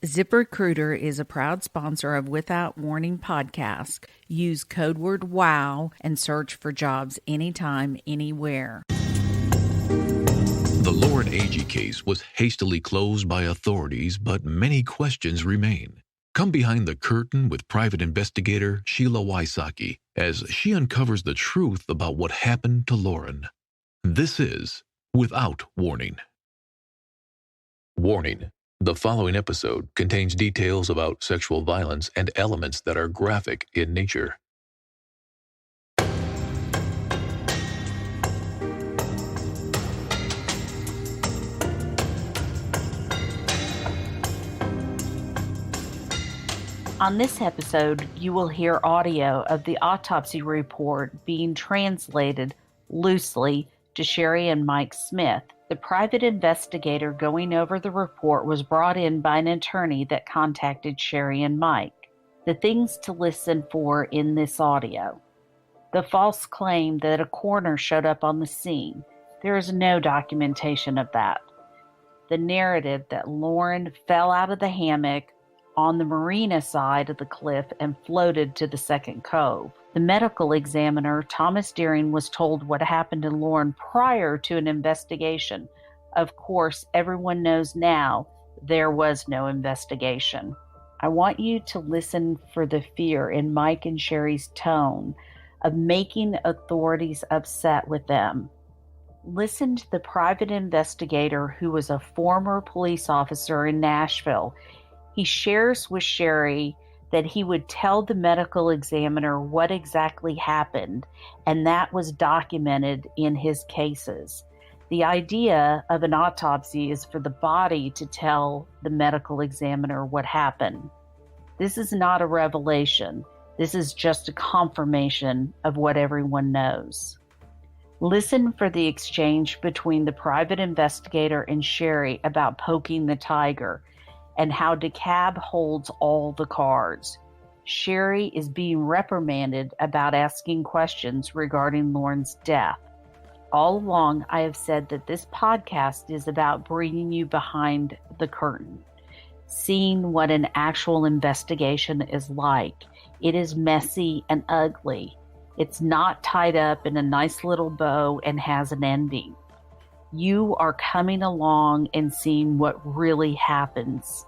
ZipRecruiter is a proud sponsor of Without Warning podcast. Use code word WOW and search for jobs anytime, anywhere. The Lauren Agee case was hastily closed by authorities, but many questions remain. Come behind the curtain with private investigator Sheila Wysocki as she uncovers the truth about what happened to Lauren. This is Without Warning. Warning. The following episode contains details about sexual violence and elements that are graphic in nature. On this episode, you will hear audio of the autopsy report being translated loosely to Sherry and Mike Smith. The private investigator going over the report was brought in by an attorney that contacted Sherry and Mike. The things to listen for in this audio. The false claim that a coroner showed up on the scene. There is no documentation of that. The narrative that Lauren fell out of the hammock on the marina side of the cliff and floated to the second cove. The medical examiner, Thomas Deering, was told what happened to Lauren prior to an investigation. Of course, everyone knows now there was no investigation. I want you to listen for the fear in Mike and Sherry's tone of making authorities upset with them. Listen to the private investigator who was a former police officer in Nashville. He shares with Sherry that he would tell the medical examiner what exactly happened, and that was documented in his cases. The idea of an autopsy is for the body to tell the medical examiner what happened. This is not a revelation. This is just a confirmation of what everyone knows. Listen for the exchange between the private investigator and Sherry about poking the tiger, and how DeKalb holds all the cards. Sherry is being reprimanded about asking questions regarding Lauren's death. All along, I have said that this podcast is about bringing you behind the curtain, seeing what an actual investigation is like. It is messy and ugly. It's not tied up in a nice little bow and has an ending. You are coming along and seeing what really happens.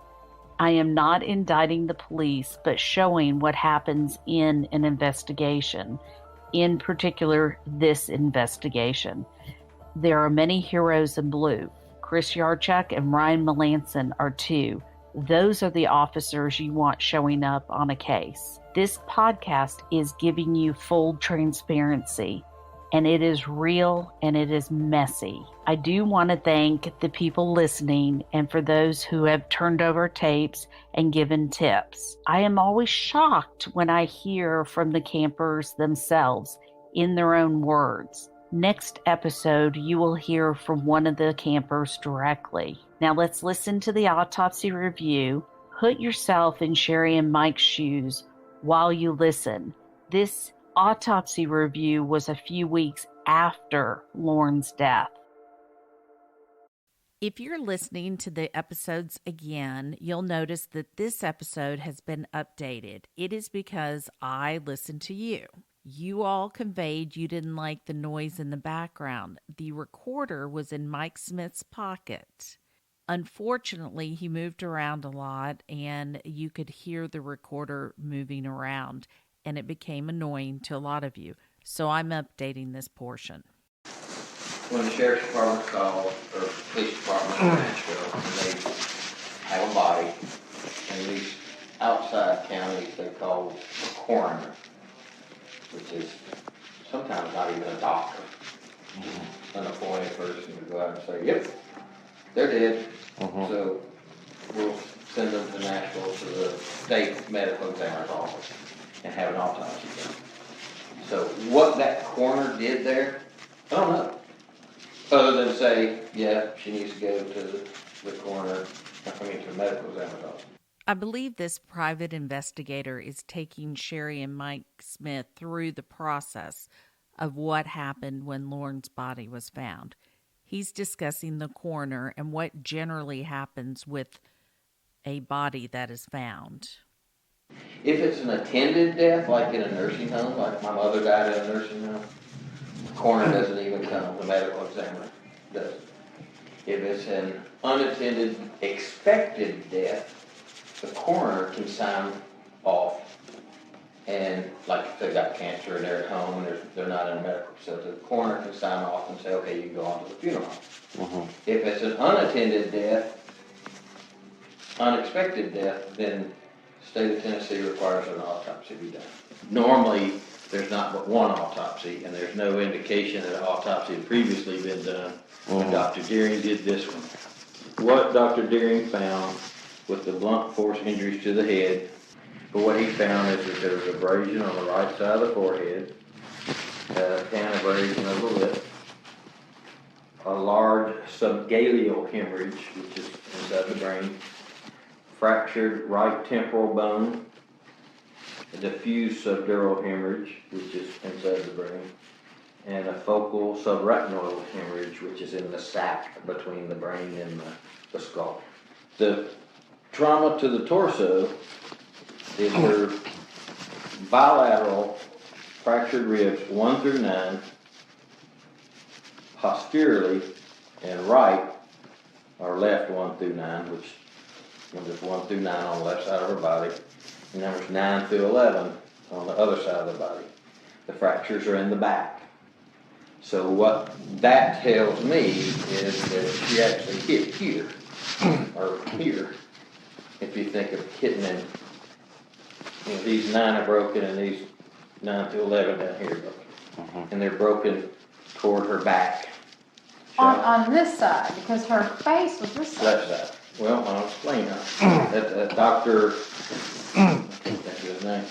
I am not indicting the police, but showing what happens in an investigation, in particular, this investigation. There are many heroes in blue. Chris Yarchuck and Ryan Melanson are two. Those are the officers you want showing up on a case. This podcast is giving you full transparency, and it is real and it is messy. I do want to thank the people listening and for those who have turned over tapes and given tips. I am always shocked when I hear from the campers themselves in their own words. Next episode, you will hear from one of the campers directly. Now let's listen to the autopsy review. Put yourself in Sherry and Mike's shoes while you listen. This autopsy review was a few weeks after Lauren's death. If you're listening to the episodes again, you'll notice that this episode has been updated. It is because I listened to you. You all conveyed you didn't like the noise in the background. The recorder was in Mike Smith's pocket. Unfortunately, he moved around a lot and you could hear the recorder moving around, and it became annoying to a lot of you. So I'm updating this portion. When the sheriff's department called, or police department in Nashville, and they have a body, and these outside counties they call a coroner, which is sometimes not even a doctor, an appointed person to go out and say, yep, they're dead. So we'll send them to Nashville to the state medical examiner's office and have an autopsy done. So what that coroner did there, I don't know. Other than say, yeah, she needs to go to the coroner, to the medical examiner's office. I believe this private investigator is taking Sherry and Mike Smith through the process of what happened when Lauren's body was found. He's discussing the coroner and what generally happens with a body that is found. If it's an attended death, like in a nursing home, like my mother died in a nursing home, the coroner doesn't even come, the medical examiner doesn't. If it's an unattended, expected death, the coroner can sign off. And like if they've got cancer and they're at home and they're not in a medical facility, the coroner can sign off and say, okay, you can go on to the funeral. If it's an unattended death, unexpected death, then the state of Tennessee requires an autopsy be done. Normally, there's not but one autopsy, and there's no indication that an autopsy had previously been done when Dr. Deering did this one. What Dr. Deering found with the blunt force injuries to the head, but what he found is that there was abrasion on the right side of the forehead, tan abrasion of the lip, a large subgaleal hemorrhage, which is inside the brain, fractured right temporal bone, a diffuse subdural hemorrhage, which is inside the brain, and a focal subretinal hemorrhage, which is in the sac between the brain and the skull. The trauma to the torso is her bilateral fractured ribs 1 through 9, posteriorly and right or left 1 through 9, which is 1 through 9 on the left side of her body, and numbers 9 through 11 on the other side of the body. The fractures are in the back. So what that tells me is that she actually hit here, or here, if you think of hitting in, these 9 are broken and these 9 through 11 down here are broken. And they're broken toward her back. On this side, because her face was this side. Left side. Well, I'll explain how. That Dr. I can't think of his name.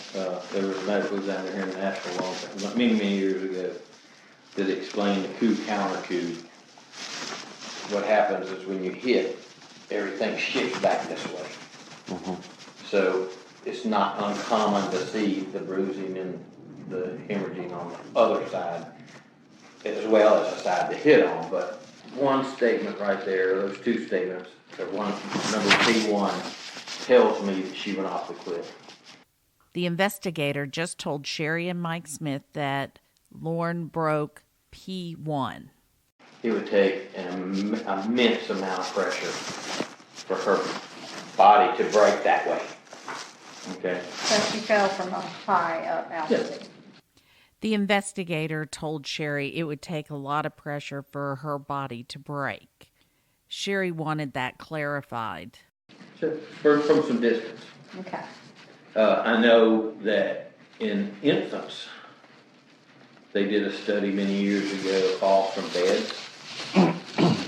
There was a medical examiner here in Nashville a long time, many years ago, that explained the coup-counter-coup. What happens is when you hit, everything shifts back this way. So it's not uncommon to see the bruising and the hemorrhaging on the other side, as well as the side to hit on. But one statement right there, those two statements, the one, number P1, tells me that she went off the cliff. The investigator just told Sherry and Mike Smith that Lauren broke P1. It would take an immense amount of pressure for her body to break that way. Okay? So she fell from a high up altitude. Yes. The investigator told Sherry it would take a lot of pressure for her body to break. Sherry wanted that clarified. So, from some distance. Okay. I know that in infants, they did a study many years ago, falls from beds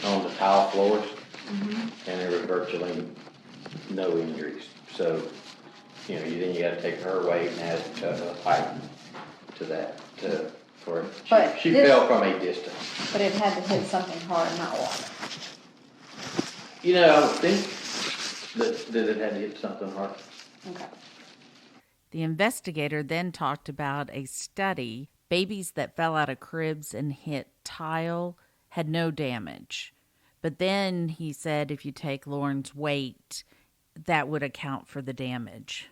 on the tile floors, and there were virtually no injuries. So, then you got to take her weight and add height to that. She fell from a distance. But it had to hit something hard, not water. I would think that it had to hit something hard. Okay. The investigator then talked about a study. Babies that fell out of cribs and hit tile had no damage. But then he said if you take Lauren's weight, that would account for the damage.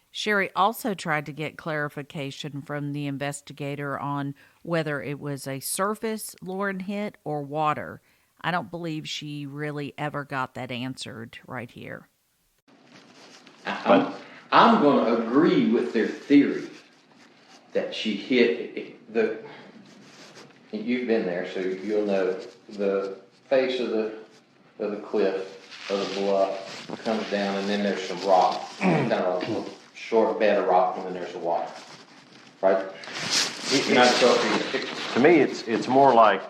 Sherry also tried to get clarification from the investigator on whether it was a surface Lauren hit or water. I don't believe she really ever got that answered right here. I'm going to agree with their theory that she hit you've been there, so you'll know the face of the cliff, of the bluff, comes down, and then there's some rock, kind of a short bed of rock, and then there's the water, right? You're not supposed to see the picture. To me, it's more like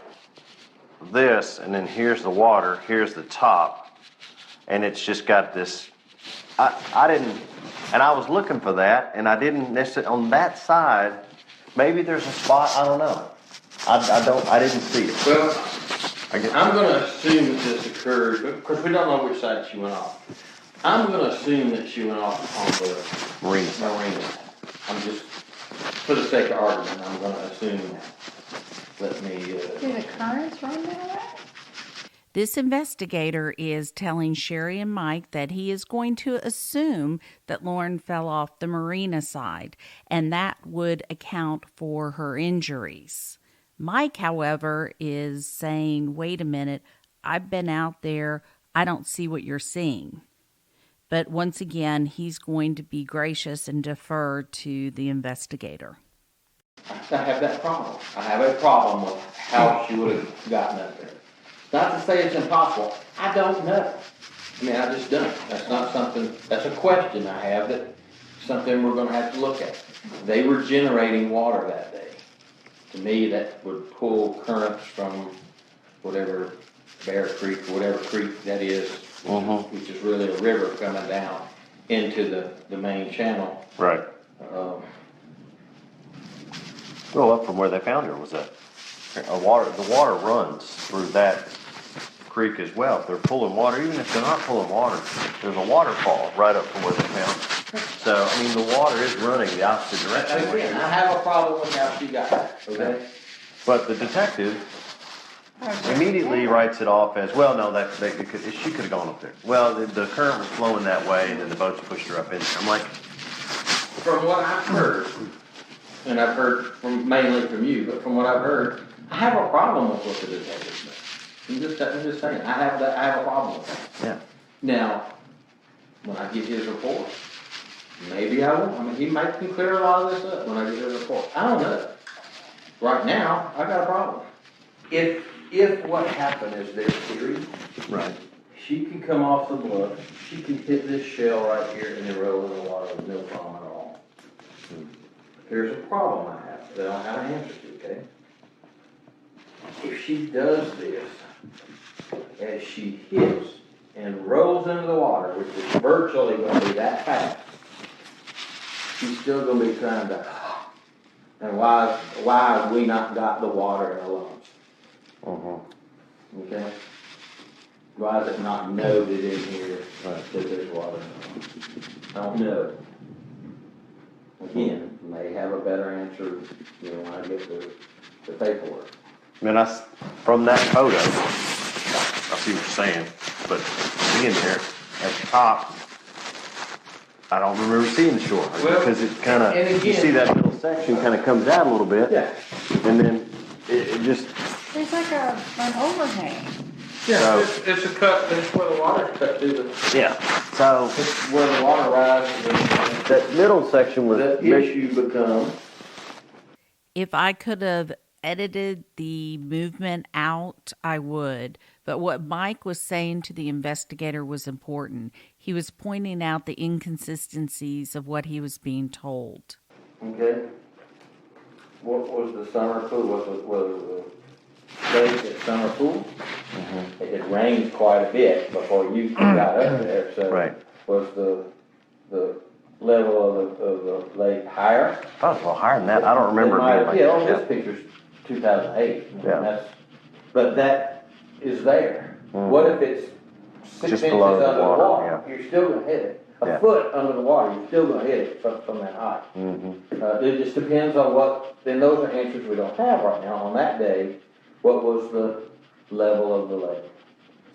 this, and then here's the water, here's the top, and it's just got this. I didn't, and I was looking for that, and I didn't necessarily on that side. Maybe there's a spot. I don't know. I didn't see it. Well, I'm going to assume that this occurred, because we don't know which side she went off. I'm going to assume that she went off on the marina. I'm just, for the sake of argument, I'm going to assume that. Let me. Do the currents run that way? This investigator is telling Sherry and Mike that he is going to assume that Lauren fell off the marina side, and that would account for her injuries. Mike, however, is saying, wait a minute, I've been out there, I don't see what you're seeing. But once again, he's going to be gracious and defer to the investigator. I have that problem. I have a problem with how she would have gotten up there. Not to say it's impossible. I don't know. I mean, I just don't. That's not something, that's a question I have, that something we're going to have to look at. They were generating water that day. To me, that would pull currents from whatever Bear Creek or whatever creek that is, which is really a river coming down into the main channel. Right. Well, up from where they found her was the water runs through that creek as well. If they're pulling water, even if they're not pulling water, there's a waterfall right up from where they found her. So, I mean, the water is running the opposite direction. Again, I have a problem with how she got back, okay? But the detective immediately writes it off as, well, no, she could have gone up there. Well, the current was flowing that way, and then the boats pushed her up in there. I'm like, from what I've heard, and I've heard mainly from you, but from what I've heard, I have a problem with what the detective said. I'm just saying, I have a problem with that. yeah. Now, when I get his report, maybe I will. I mean, he might can clear a lot of this up when I get his report. I don't know. Right now, I got a problem. If what happened is their theory, Right. she can come off the bluff, she can hit this shell right here and then roll in the water with no problem at all. Here's a problem I have that I don't have an answer to, okay? If she does this, as she hits and rolls into the water, which is virtually going to be that fast, she's still going to be trying to, and why have we not got the water in our lungs? Okay? Why is it not noted in here that there's water? I don't know. Again, may have a better answer, when I get the paperwork. I mean, from that photo, I see what you're saying, but being there at the top, I don't remember seeing the shore, because it kind of, you see that middle section kind of comes out a little bit, and then it just... There's like an overhang. Yeah, it's a cut, that's where the water cut through the... Yeah, so... It's where the water rises. That middle section was... The issue becomes... If I could have edited the movement out, I would. But what Mike was saying to the investigator was important. He was pointing out the inconsistencies of what he was being told. Okay. What was the summer pool? Was the place at summer pool? It had rained quite a bit before you got up there, so was the level of the lake higher? I thought it was a little higher than that. I don't remember it being like that. This picture's 2008. Yeah. But that is there. What if it's 6 Just inches below under the water? You're still going to hit it. A foot under the water, you're still going to hit it from that height. It just depends on then those are answers we don't have right now. On that day, what was the level of the lake?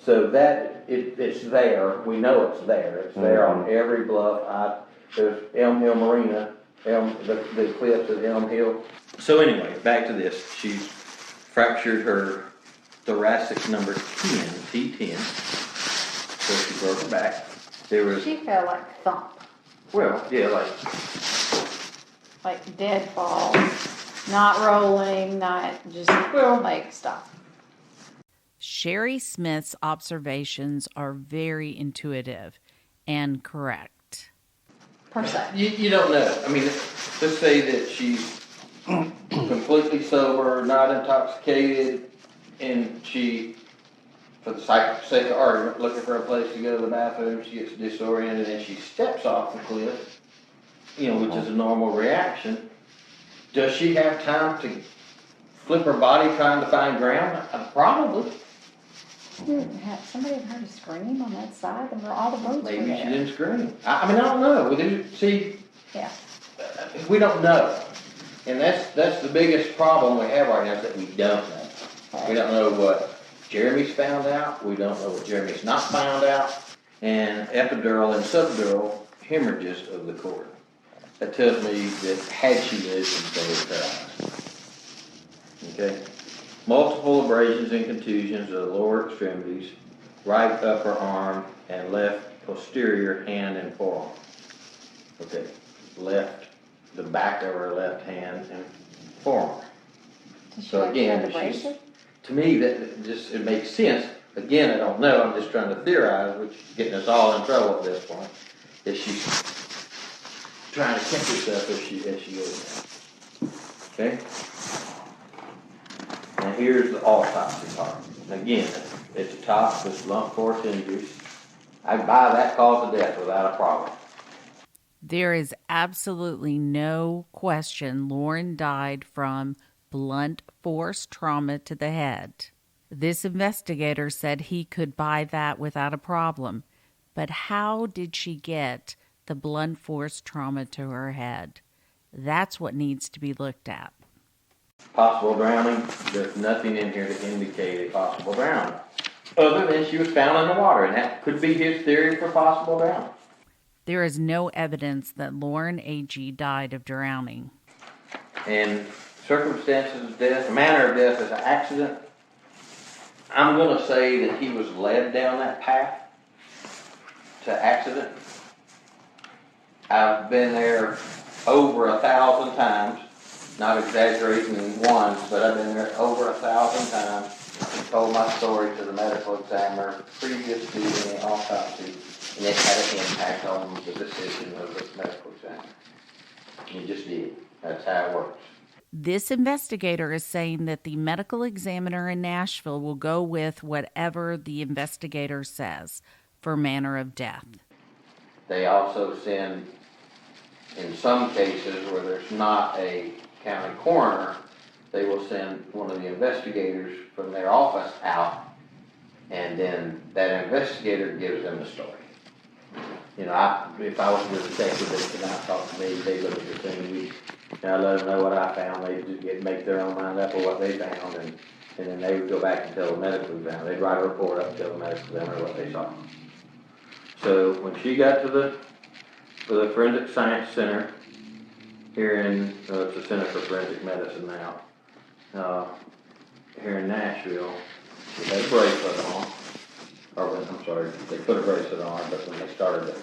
So that, it's there. We know it's there. It's there on every bluff. There's Elm Hill Marina, the cliffs at Elm Hill. So anyway, back to this. She's fractured her thoracic number 10, T10. So she broke her back. She felt like thump. Well, yeah, like dead fall. Not rolling, not just like stop. Sherry Smith's observations are very intuitive and correct. Per se. You don't know. I mean, let's say that she's completely sober, not intoxicated, and she, for the sake of argument, looking for a place to go to the bathroom, she gets disoriented and she steps off the cliff, which is a normal reaction. Does she have time to flip her body trying to find ground? Probably. Somebody heard a scream on that side, and all the boats were Maybe there. she didn't scream. I mean, I don't know. Yeah. We don't know. And that's the biggest problem we have right now is that we don't know. We don't know what Jeremy's found out. We don't know what Jeremy's not found out. And epidural and subdural hemorrhages of the cord. That tells me that had she lived, she'd stay paralyzed. Okay? Multiple abrasions and contusions of the lower extremities, right upper arm, and left posterior hand and forearm. Okay, the back of her left hand and forearm. So again, to me, that just, it makes sense. Again, I don't know, I'm just trying to theorize, which is getting us all in trouble at this point. Is she's trying to catch herself as she goes down. Okay? Now here's the autopsy part. And again, it's a top with blunt force injuries. I can buy that cause of death without a problem. There is absolutely no question Lauren died from blunt force trauma to the head. This investigator said he could buy that without a problem. But how did she get the blunt force trauma to her head? That's what needs to be looked at. Possible drowning, there's nothing in here to indicate a possible drowning. Other than she was found in the water, and that could be his theory for possible drowning. There is no evidence that Lauren A.G. died of drowning. And circumstances of death, manner of death is an accident. I'm going to say that he was led down that path to accident. I've been there over 1,000 times, not exaggerating in once, but I've been there over 1,000 times and told my story to the medical examiner previous to the autopsy, and it had an impact on the decision of the medical examiner. It just did. That's how it works. This investigator is saying that the medical examiner in Nashville will go with whatever the investigator says for manner of death. They also send, in some cases where there's not a county coroner, they will send one of the investigators from their office out, and then that investigator gives them the story. You know, if I was the detective, they could not talk to me. They look at the thing, I let them know what I found. They just make their own mind up of what they found, and then they would go back and tell the medical examiner. They'd write a report up and tell the medical examiner what they saw. So when she got to the Forensic Science Center here in, it's the Center for Forensic Medicine now, here in Nashville, she had a bracelet on. I'm sorry, they put a bracelet on her, but when they started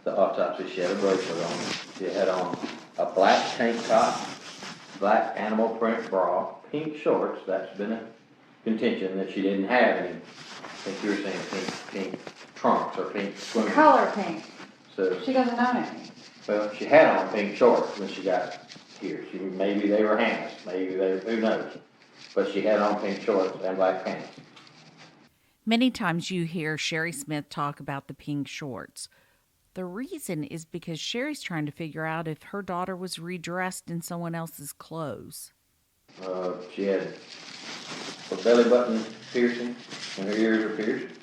the autopsy, she had a bracelet on. She had on a black tank top, black animal print bra, pink shorts. That's been a contention that she didn't have any. I think you were saying pink trunks or pink swimming. Color pink. So She doesn't own any. well, she had on pink shorts when she got here. Maybe they were Hannah's, who knows? But she had on pink shorts and black pants. Many times you hear Sherry Smith talk about the pink shorts. The reason is because Sherry's trying to figure out if her daughter was redressed in someone else's clothes. She had a belly button piercing, and her ears were pierced.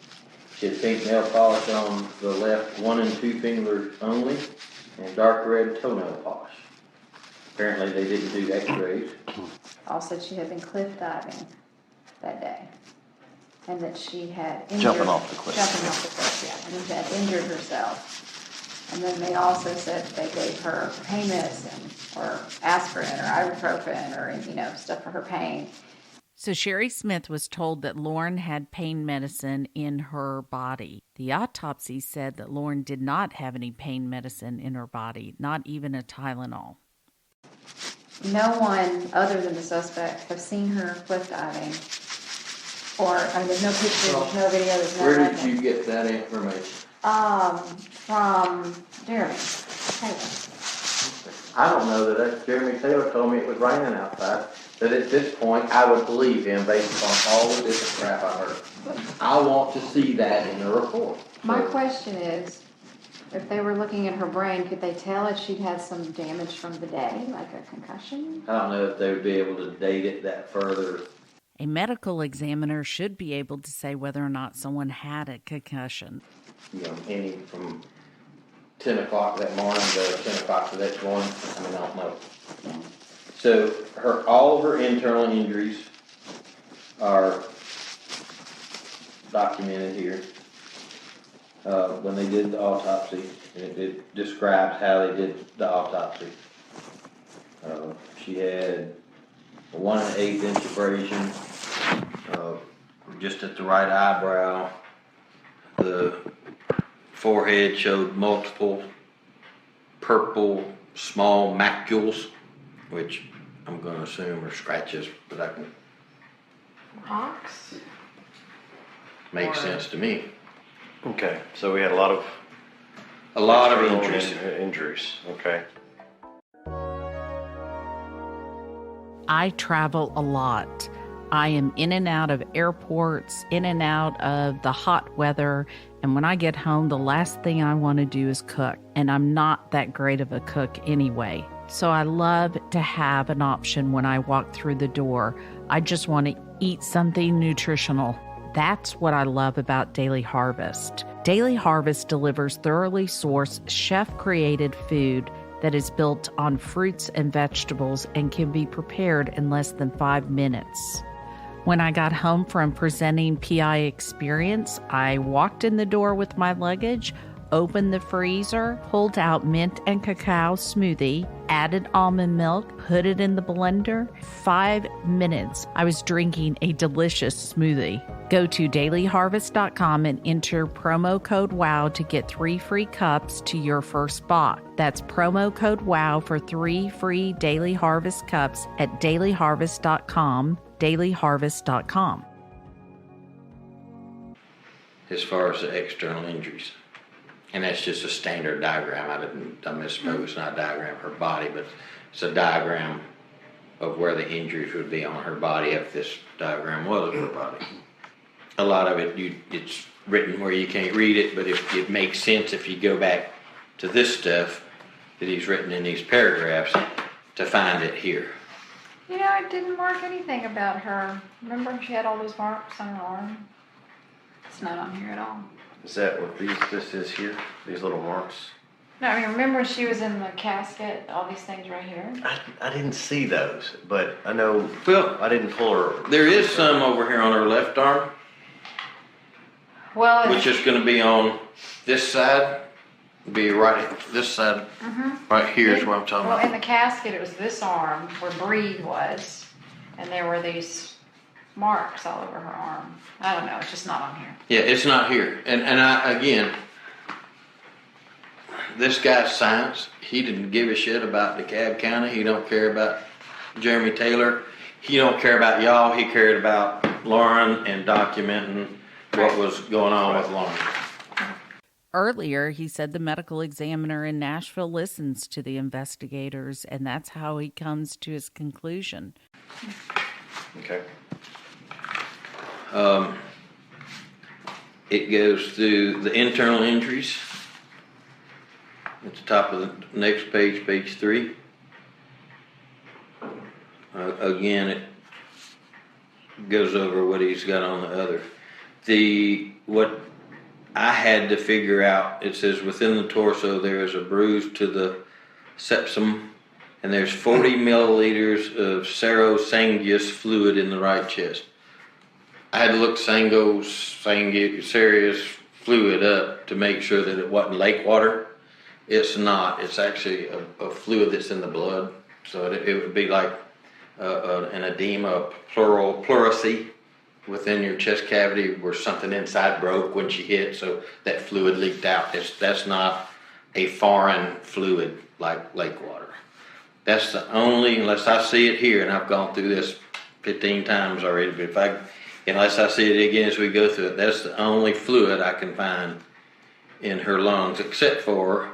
She had pink nail polish on the left 1 and 2 fingers only, and dark red toenail polish. Apparently they didn't do x-rays. Also, she had been cliff diving that day. And that she had injured... Jumping off the cliff, yeah. And she had injured herself. And then they also said they gave her pain medicine or aspirin or ibuprofen or, stuff for her pain. So Sherry Smith was told that Lauren had pain medicine in her body. The autopsy said that Lauren did not have any pain medicine in her body, not even a Tylenol. No one other than the suspect have seen her cliff diving. There's no pictures, there's no video, there's no Where did nothing. you get that information? From Jeremy Taylor. I don't know that Jeremy Taylor told me it was raining outside. That at this point, I would believe him based on all the different crap I heard. I want to see that in the report. My question is, if they were looking at her brain, could they tell if she'd had some damage from the day, like a concussion? I don't know if they would be able to date it that further. A medical examiner should be able to say whether or not someone had a concussion. Any from 10 o'clock that morning to 10 o'clock the next morning. I don't know. Yeah. So all of her internal injuries are documented here. When they did the autopsy, and it describes how they did the autopsy. She had a 1 1/8 inch abrasion, just at the right eyebrow. The forehead showed multiple purple small macules, which I'm going to assume are scratches, but I can. Rocks? Makes sense to me. Okay, so we had a lot of injuries. Injuries. Okay. I travel a lot. I am in and out of airports, in and out of the hot weather, and when I get home, the last thing I want to do is cook, and I'm not that great of a cook anyway. So I love to have an option when I walk through the door. I just want to eat something nutritional. That's what I love about Daily Harvest. Daily Harvest delivers thoroughly sourced, chef-created food that is built on fruits and vegetables and can be prepared in less than 5 minutes. When I got home from presenting PI Experience, I walked in the door with my luggage, opened the freezer, pulled out mint and cacao smoothie, added almond milk, put it in the blender. 5 minutes, I was drinking a delicious smoothie. Go to dailyharvest.com and enter promo code WOW to get 3 free cups to your first box. That's promo code WOW for 3 free Daily Harvest cups at dailyharvest.com, dailyharvest.com. As far as the external injuries. And that's just a standard diagram. I misspoke. It's not a diagram of her body, but it's a diagram of where the injuries would be on her body if this diagram was of her body. A lot of it, it's written where you can't read it, but if it makes sense if you go back to this stuff that he's written in these paragraphs to find it here. You know, I didn't mark anything about her. Remember she had all those marks on her arm? It's not on here at all. Is that what this is here? These little marks? No, I mean, remember she was in the casket, all these things right here? I didn't see those, but I know. Well, I didn't pull her. there is some over here on her left arm, Well, which is going to be on this side. Be right this side. Right here is what I'm talking well, about. in the casket, it was this arm where Breed was, and there were these marks all over her arm. I don't know, it's just not on here. Yeah, it's not here. And I, again, this guy's science, he didn't give a shit about DeKalb County. He don't care about Jeremy Taylor. He don't care about y'all. He cared about Lauren and documenting what was going on with Lauren. Earlier, he said the medical examiner in Nashville listens to the investigators, and that's how he comes to his conclusion. Okay. It goes through the internal injuries at the top of the next page, page 3. Again, it goes over what he's got on the other. What I had to figure out, it says within the torso there is a bruise to the septum, and there's 40 milliliters of serosanguous fluid in the right chest. I had to look serous fluid up to make sure that it wasn't lake water. It's not. It's actually a fluid that's in the blood. So it would be like an edema, pleurisy within your chest cavity where something inside broke when she hit, so that fluid leaked out. That's not a foreign fluid like lake water. That's the only, unless I see it here, and I've gone through this 15 times already, but unless I see it again as we go through it, that's the only fluid I can find in her lungs, except for,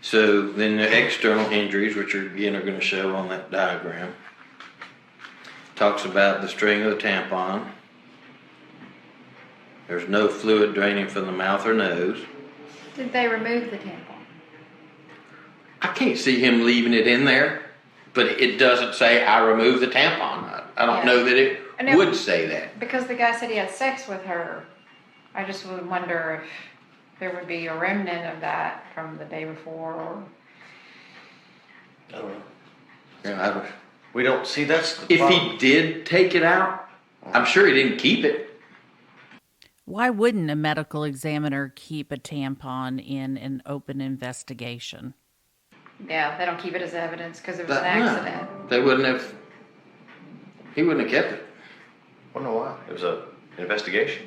so then the external injuries, which are going to show on that diagram, talks about the string of the tampon. There's no fluid draining from the mouth or nose. Did they remove the tampon? I can't see him leaving it in there, but it doesn't say I removed the tampon. I don't know that it would say that. Because the guy said he had sex with her. I just would wonder if there would be a remnant of that from the day before. Or... I don't know. Yeah, We don't see that's the if problem. he did take it out, I'm sure he didn't keep it. Why wouldn't a medical examiner keep a tampon in an open investigation? Yeah, they don't keep it as evidence because it was But an no, accident. they wouldn't have. He wouldn't have kept it. I don't know why. It was an investigation.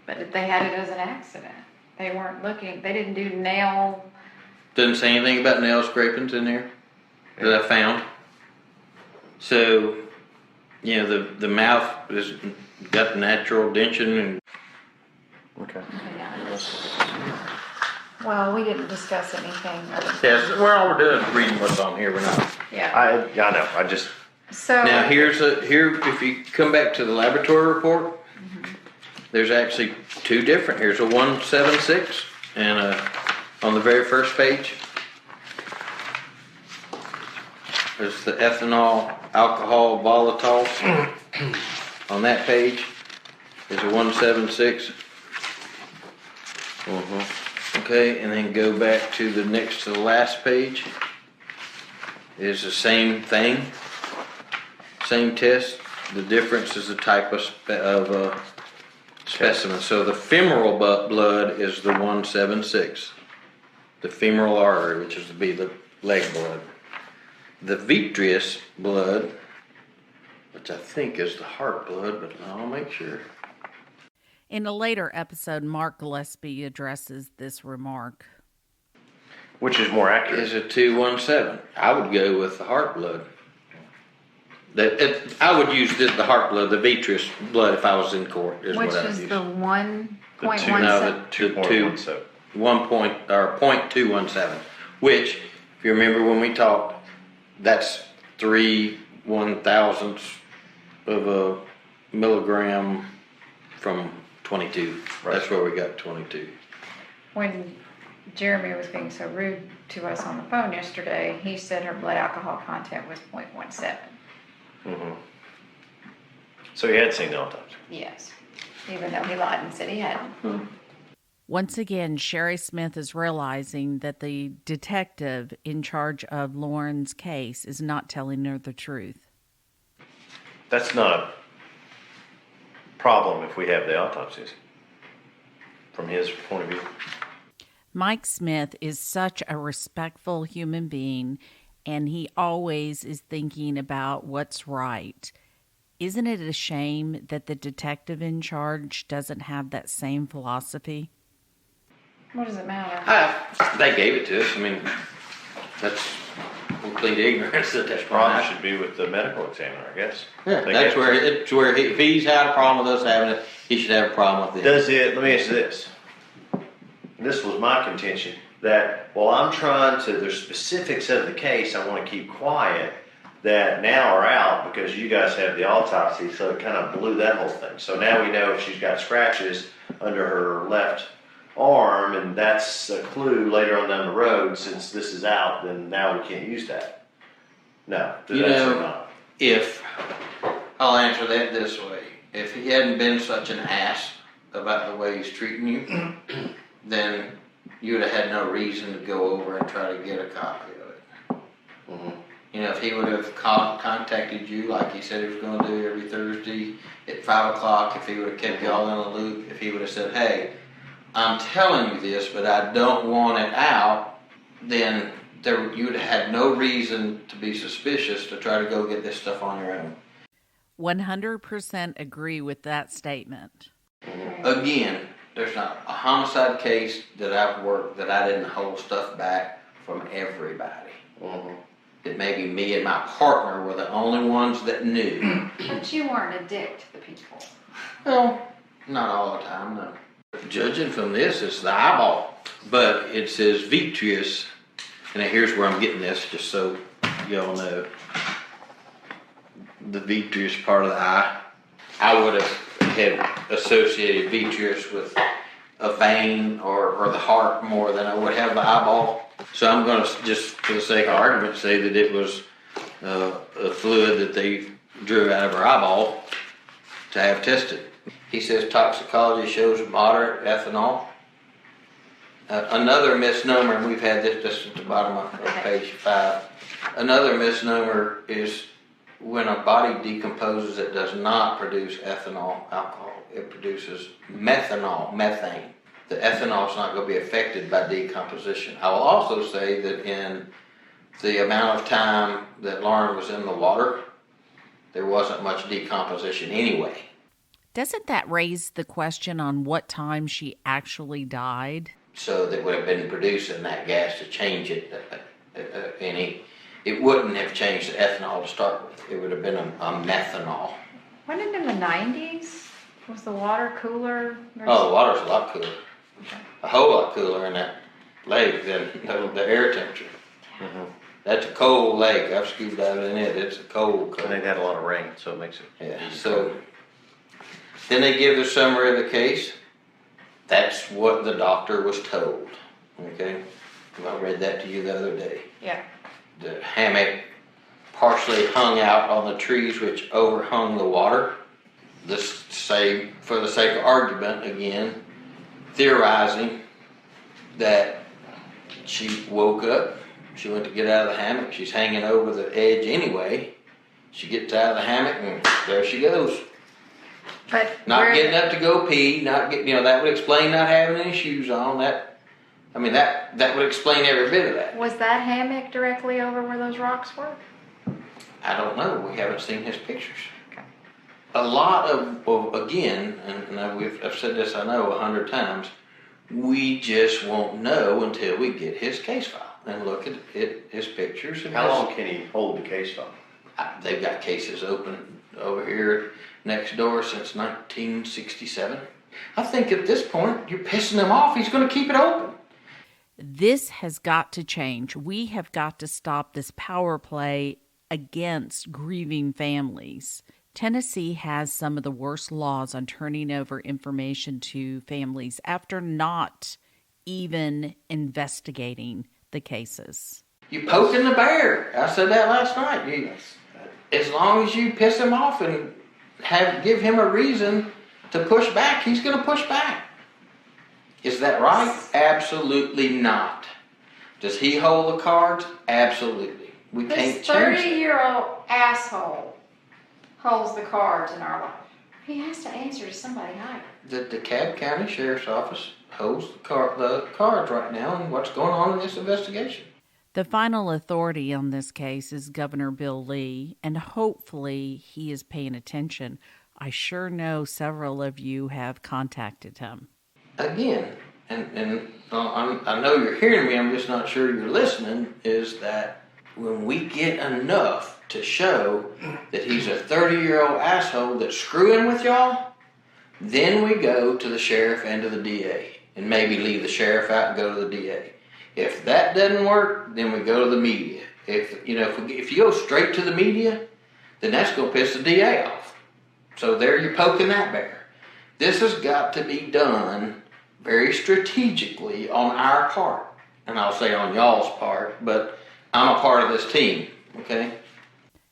But if they had it as an accident, they weren't looking, they didn't do nail. Doesn't say anything about nail scrapings in there that I found. So, you know, the mouth has got natural dention and. Okay. Well, we didn't discuss anything. Yes, all we're doing is reading what's on here. We're not. Yeah. I know. I just. So. Now here, if you come back to the laboratory report, there's actually two different. Here's a 176 and on the very first page, there's the ethanol alcohol volatiles. On that page is a 176. Okay, and then go back to the next to the last page. Is the same thing, same test. The difference is the type of specimen. So the femoral blood is the 176, the femoral artery, which is to be the leg blood. The vitreous blood, which I think is the heart blood, but I'll make sure. In a later episode, Mark Gillespie addresses this remark. Which is more accurate? Is a 217. I would go with the heart blood. I would use the heart blood, the vitreous blood, if I was in court. Is Which what I'd is use. the 1.17? No, the 2.17. 0.217. Which, if you remember when we talked, that's 3/1000ths of a milligram from 22. Right. That's where we got 22. When Jeremy was being so rude to us on the phone yesterday, he said her blood alcohol content was 0.17. So he had seen the autopsy. Yes. Even though he lied and said he hadn't. Once again, Sherry Smith is realizing that the detective in charge of Lauren's case is not telling her the truth. That's not a problem if we have the autopsies, from his point of view. Mike Smith is such a respectful human being, and he always is thinking about what's right. Isn't it a shame that the detective in charge doesn't have that same philosophy? What does it matter? They gave it to us. I mean, that's complete ignorance that that's Problem should be with the medical examiner, I guess. Yeah, They that's get- where if he's had a problem with us having it, he should have a problem with it. Does it, let me ask you this. This was my contention, that while I'm trying to, there's specifics of the case I want to keep quiet, that now are out because you guys have the autopsy, so it kind of blew that whole thing. So now we know if she's got scratches under her left arm, and that's a clue later on down the road, since this is out, then now we can't use that. No, You that's know, not. if, I'll answer that this way. If he hadn't been such an ass about the way he's treating you, then you would have had no reason to go over and try to get a copy of it. You know, if he would have contacted you like he said he was going to do every Thursday at 5 o'clock, if he would have kept y'all in a loop, if he would have said, hey, I'm telling you this, but I don't want it out, then you would have had no reason to be suspicious to try to go get this stuff on your own. 100% agree with that statement. Again, there's not a homicide case that I've worked that I didn't hold stuff back from everybody. That maybe me and my partner were the only ones that knew. But you weren't a dick to the people. Well, not all the time, no. Judging from this, it's the eyeball. But it says vitreous, and here's where I'm getting this, just so y'all know. The vitreous part of the eye, I would have had associated vitreous with a vein or the heart more than I would have the eyeball. So I'm going to, just for the sake of argument, say that it was a fluid that they drew out of her eyeball to have tested. He says toxicology shows moderate ethanol. Another misnomer, and we've had this just at the bottom of page 5. Another misnomer is when a body decomposes, it does not produce ethanol alcohol. it produces methane. The ethanol is not going to be affected by decomposition. I will also say that in the amount of time that Lauren was in the water, there wasn't much decomposition anyway. Doesn't that raise the question on what time she actually died? So that would have been producing that gas to change it it wouldn't have changed the ethanol to start with. It would have been a methanol. Wasn't it in the 90s? Was the water cooler? Oh, the water's a lot cooler. A whole lot cooler in that lake than the air temperature. Mm-hmm. That's a cold lake. I've scuba dived in it. It's a cold. And they've had a lot of rain, so it makes it. Yeah. So then they give the summary of the case. That's what the doctor was told. Okay, I read that to you the other day. Yeah. The hammock partially hung out on the trees which overhung the water. This say, for the sake of argument, again, theorizing that she woke up, she went to get out of the hammock, she's hanging over the edge anyway. She gets out of the hammock and there she goes. But Not getting up to go pee, not getting, that would explain not having any shoes on. That would explain every bit of that. was that hammock directly over where those rocks were? I don't know. We haven't seen his pictures. Okay. A lot of again, and I've said this, I know 100 times, we just won't know until we get his case file and look at his pictures. And How long can he hold the case file? They've got cases open over here next door since 1967. I think at this point, you're pissing him off. He's going to keep it open. This has got to change. We have got to stop this power play against grieving families. Tennessee has some of the worst laws on turning over information to families after not even investigating the cases. You poking the bear. I said that last night. As long as you piss him off and give him a reason to push back, he's going to push back. Is that right? Absolutely not. Does he hold the cards? Absolutely. We can't change that. This 30-year-old asshole holds the cards in our life. He has to answer to somebody higher. The DeKalb County Sheriff's Office holds the cards right now and what's going on in this investigation. The final authority on this case is Governor Bill Lee, and hopefully he is paying attention. I sure know several of you have contacted him. Again, and I know you're hearing me, I'm just not sure you're listening, is that when we get enough to show that he's a 30-year-old asshole that's screwing with y'all, then we go to the sheriff and to the DA, and maybe leave the sheriff out and go to the DA. If that doesn't work, then we go to the media. If you go straight to the media, then that's going to piss the DA off. So there you're poking that bear. This has got to be done very strategically on our part. And I'll say on y'all's part, but I'm a part of this team, okay?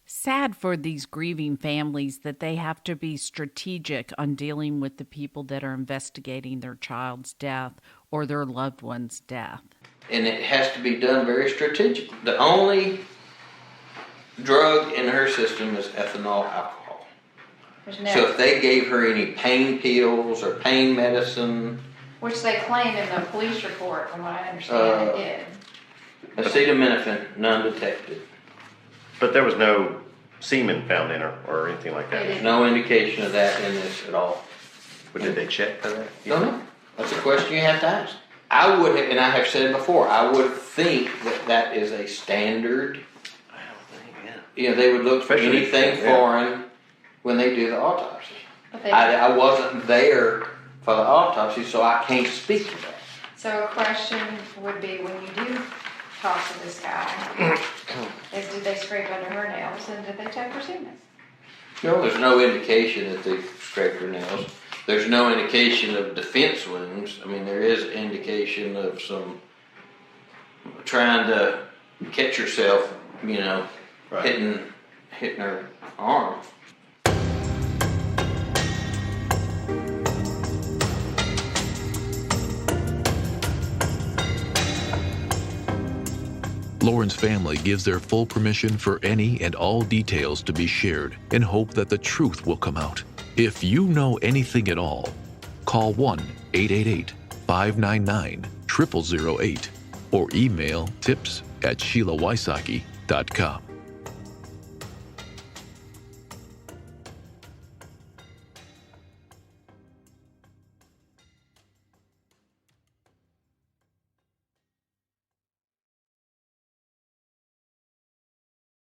Sad for these grieving families that they have to be strategic on dealing with the people that are investigating their child's death or their loved one's death. And it has to be done very strategically. The only drug in her system is ethanol alcohol. So if they gave her any pain pills or pain medicine, which they claim in the police report, from what I understand, they did. acetaminophen, none detected. But there was no semen found in her or anything like that. There's no indication of that in this at all. But did they check for that? Don't know. That's a question you have to ask. I would have, and I have said before, I would think that is a standard. I don't think, yeah. They would look for Especially anything foreign when they do the autopsy. But I wasn't there for the autopsy, so I can't speak to that. So a question would be, when you do talk to this guy, is did they scrape under her nails and did they check her semen? No, there's no indication that they scraped her nails. There's no indication of defense wounds. I mean, there is indication of some trying to catch yourself, Right. hitting her arm. Lauren's family gives their full permission for any and all details to be shared in hope that the truth will come out. If you know anything at all, call 1-888-599-0008 or email tips@SheilaWysocki.com.